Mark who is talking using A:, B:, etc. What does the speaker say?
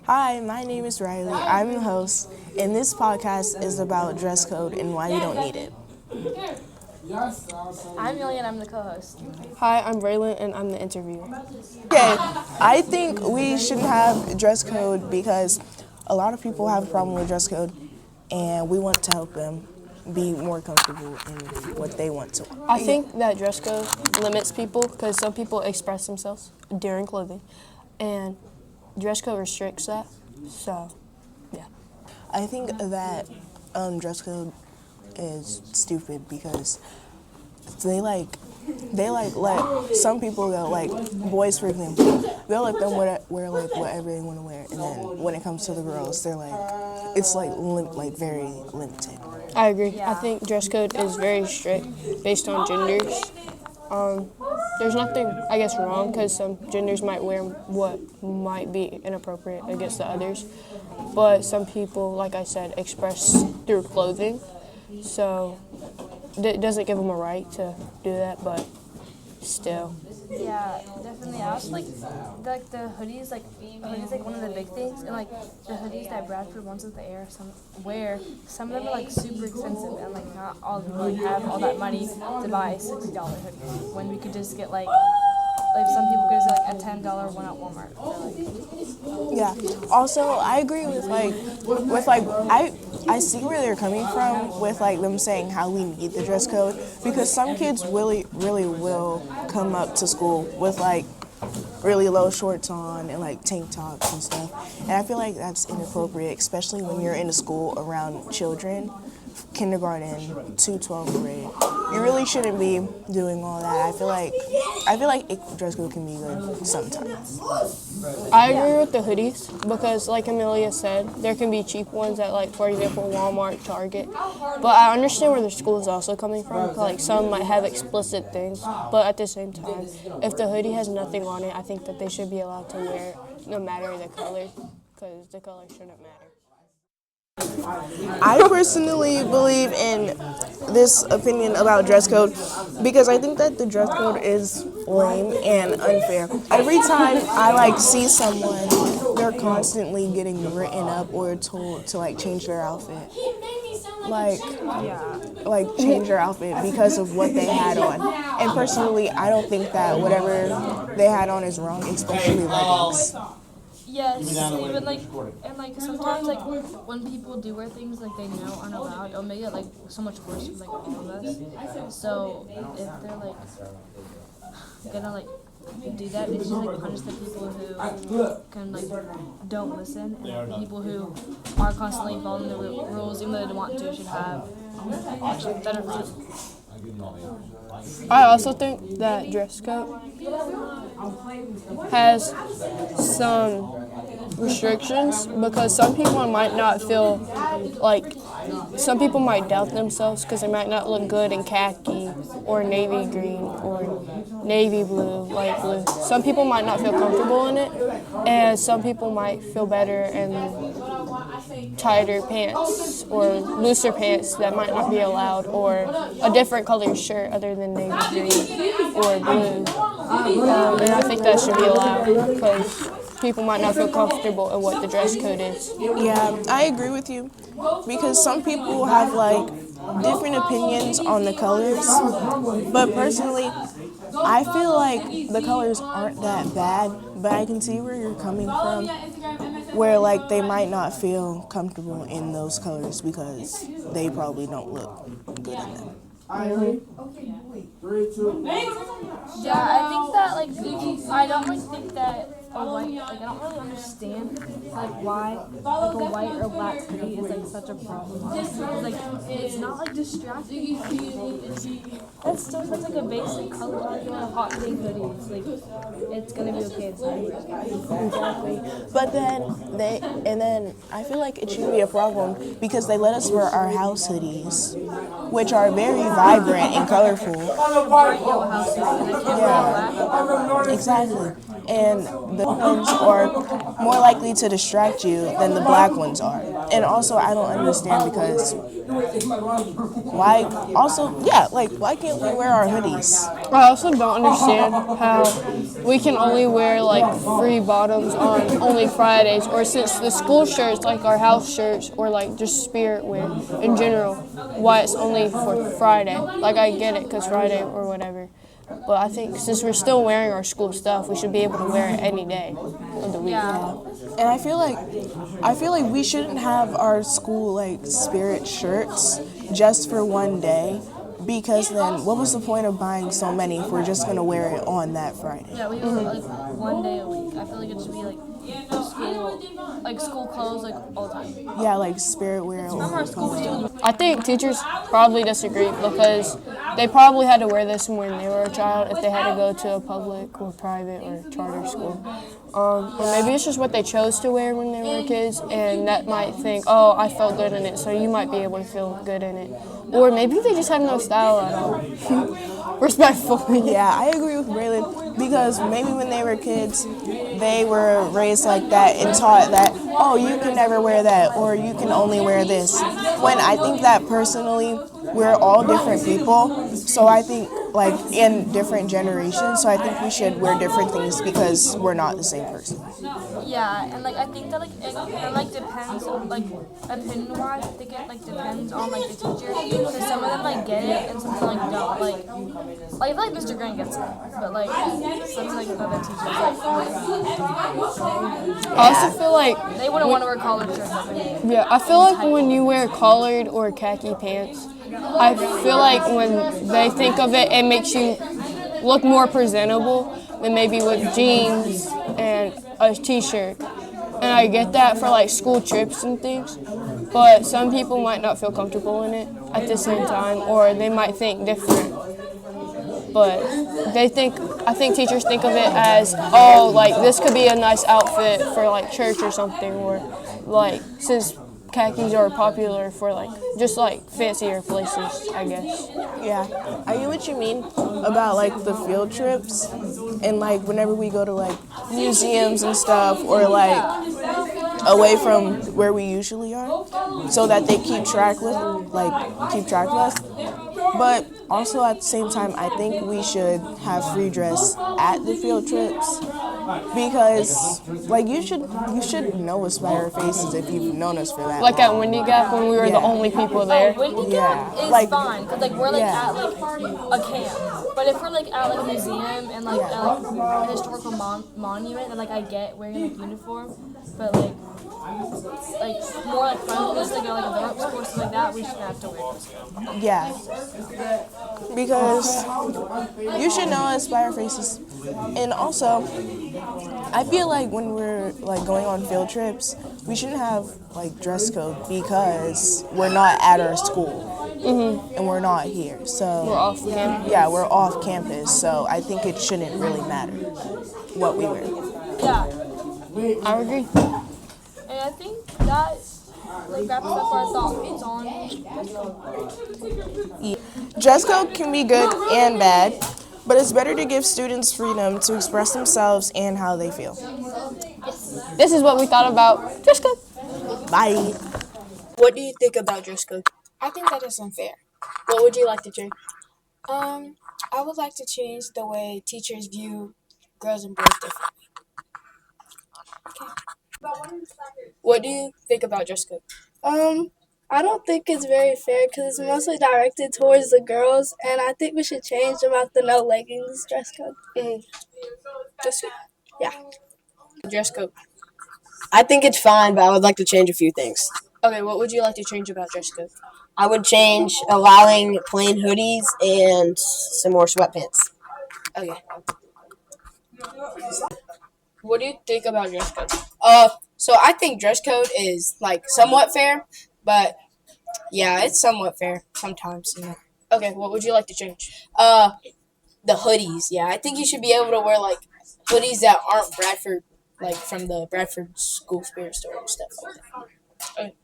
A: Hi, my name is Riley. I'm the host, and this podcast is about dress code and why we don't need it.
B: I'm Yoli and I'm the co-host.
C: Hi, I'm Raylan and I'm the interviewer.
A: Okay, I think we shouldn't have dress code because a lot of people have a problem with dress code, and we want to help them be more comfortable in what they want to.
C: I think that dress code limits people because some people express themselves during clothing, and dress code restricts that. So, yeah.
A: I think that dress code is stupid because they let some people go, like boys for example, they'll let them wear like whatever they want to wear, and then when it comes to the girls, they're like, it's like very limited.
C: I agree. I think dress code is very strict based on genders. There's nothing, I guess, wrong because some genders might wear what might be inappropriate against the others. But some people, like I said, express through clothing. So it doesn't give them a right to do that, but still.
B: Yeah, definitely. I also like the hoodies. Like one of the big things, and like the hoodies that Bradford wants with the air some of them are like super expensive, and like not all of them like have all that money to buy a $60 hoodie when we could just get like some people could just get like a $10 one at Walmart.
A: Yeah. Also, I agree with I see where they're coming from with like them saying how we need the dress code, because some kids really will come up to school with like really low shorts on and like tank tops and stuff, and I feel like that's inappropriate, especially when you're in a school around children, kindergarten to 12th grade. You really shouldn't be doing all that. I feel like dress code can be good sometimes.
C: I agree with the hoodies because, like Amelia said, there can be cheap ones at, like, for example, Walmart, Target. But I understand where the school is also coming from. Like, some might have explicit things, but at the same time, if the hoodie has nothing on it, I think that they should be allowed to wear it no matter the color, because the color shouldn't matter.
A: I personally believe in this opinion about dress code because I think that the dress code is lame and unfair. Every time I see someone, they're constantly getting written up or told to change their outfit. Change their outfit because of what they had on. And personally, I don't think that whatever they had on is wrong, especially leggings.
B: Yes, even and sometimes when people do wear things they know aren't allowed, it'll make it so much worse for all of us. So if they're gonna do that, they should punish the people who can don't listen, and the people who are constantly following the rules even though they don't want to should have better food.
C: I also think that dress code has some restrictions because some people might not feel some people might doubt themselves because they might not look good in khaki or navy green or navy blue, light blue. Some people might not feel comfortable in it, and some people might feel better in tighter pants or looser pants that might not be allowed, or a different color shirt other than navy green or blue. And I think that should be allowed because people might not feel comfortable in what the dress code is.
A: Yeah, I agree with you because some people have different opinions on the colors, but personally, I feel like the colors aren't that bad, but I can see where you're coming from, where they might not feel comfortable in those colors because they probably don't look good in them.
B: Yeah, I think that I don't think that a white I don't really understand why a white or black hoodie is such a problem. It's not distracting people. It's still such a basic color. Like you want a hot pink hoodie, it's gonna be okay.
A: Exactly. But then I feel like it shouldn't be a problem because they let us wear our house hoodies, which are very vibrant and colorful. Yeah, exactly. And the ones are more likely to distract you than the black ones are. And also, I don't understand because why? Also, yeah, like why can't we wear our hoodies?
C: I also don't understand how we can only wear like free bottoms on only Fridays, or since the school shirts, like our house shirts, or like just spirit wear in general, why it's only for Friday. Like I get it because Friday or whatever, but I think since we're still wearing our school stuff, we should be able to wear it any day of the week.
B: Yeah.
A: And I feel like we shouldn't have our school like spirit shirts just for one day. Because then, what was the point of buying so many if we're just gonna wear it on that Friday?
B: Yeah, we were like one day a week. I feel like it should be like school clothes like all the time.
A: Yeah, like spirit wear.
B: Remember our school was
C: I think teachers probably disagree because they probably had to wear this when they were a child if they had to go to a public or private or charter school. Or maybe it's just what they chose to wear when they were kids, and that might think, oh, I felt good in it, so you might be able to feel good in it. Or maybe they just have no style at all. Respectfully.
A: Yeah, I agree with Braylon because maybe when they were kids, they were raised like that and taught that, oh, you can never wear that or you can only wear this. When I think that personally, we're all different people, so I think like in different generations, so I think we should wear different things because we're not the same person.
B: Yeah, and like I think that it like depends on like opinion wise. I think it like depends on like the teacher. Because some of them like get it and some of them like don't. Like I feel like Mr. Grant gets it, but like some like other teachers like
C: I also feel like
B: they wouldn't want to wear collared shirts. I think.
C: yeah, I feel like when you wear collared or khaki pants, I feel like when they think of it, it makes you look more presentable than maybe with jeans and a t-shirt. And I get that for like school trips and things, but some people might not feel comfortable in it at the same time, or they might think different. But I think teachers think of it as, oh, like this could be a nice outfit for like church or something, or like since khakis are popular for like just like fancier places, I guess.
A: Yeah, I get what you mean about like the field trips and like whenever we go to like museums and stuff or like away from where we usually are, so that they keep track of us. But also at the same time, I think we should have free dress at the field trips because like you should know us by our faces if you've known us for that
C: Like at
A: long.
C: Windy Gap when we were the
A: Yeah.
C: only people there.
B: Windy
A: Yeah,
B: Gap is
A: like-
B: fine because like we're like
A: yeah.
B: at like a camp. But if we're like at like a museum and like at like a historical monument, then like I get wearing like uniform, but like more like fun places like a ropes course stuff like that, we should have to wear this.
A: Yeah, because you should know us by our faces. And also, I feel like when we're like going on field trips, we shouldn't have like dress code because we're not at our school and we're not here. So
C: We're off campus.
A: yeah, we're off campus. So I think it shouldn't really matter what we wear.
B: Yeah,
C: I agree.
B: and I think that like wraps up our thoughts on
A: Dress code can be good and bad, but it's better to give students freedom to express themselves and how they feel.
C: This is what we thought about dress code.
A: Bye.
C: What do you think about dress code?
D: I think that is unfair.
C: What would you like to change?
D: I would like to change the way teachers view girls and boys differently.
C: What do you think about dress code?
E: I don't think it's very fair because it's mostly directed towards the girls, and I think we should change about the no leggings dress code.
C: Just
E: Yeah.
C: dress code.
F: I think it's fine, but I would like to change a few things.
C: Okay, what would you like to change about dress code?
F: I would change allowing plain hoodies and some more sweatpants.
C: Okay. What do you think about dress code?
D: So I think dress code is like somewhat fair, but yeah, it's somewhat fair sometimes. You know.
C: Okay, what would you like to change?
D: The hoodies. Yeah, I think you should be able to wear like hoodies that aren't Bradford, like from the Bradford School Spirit store and stuff like that.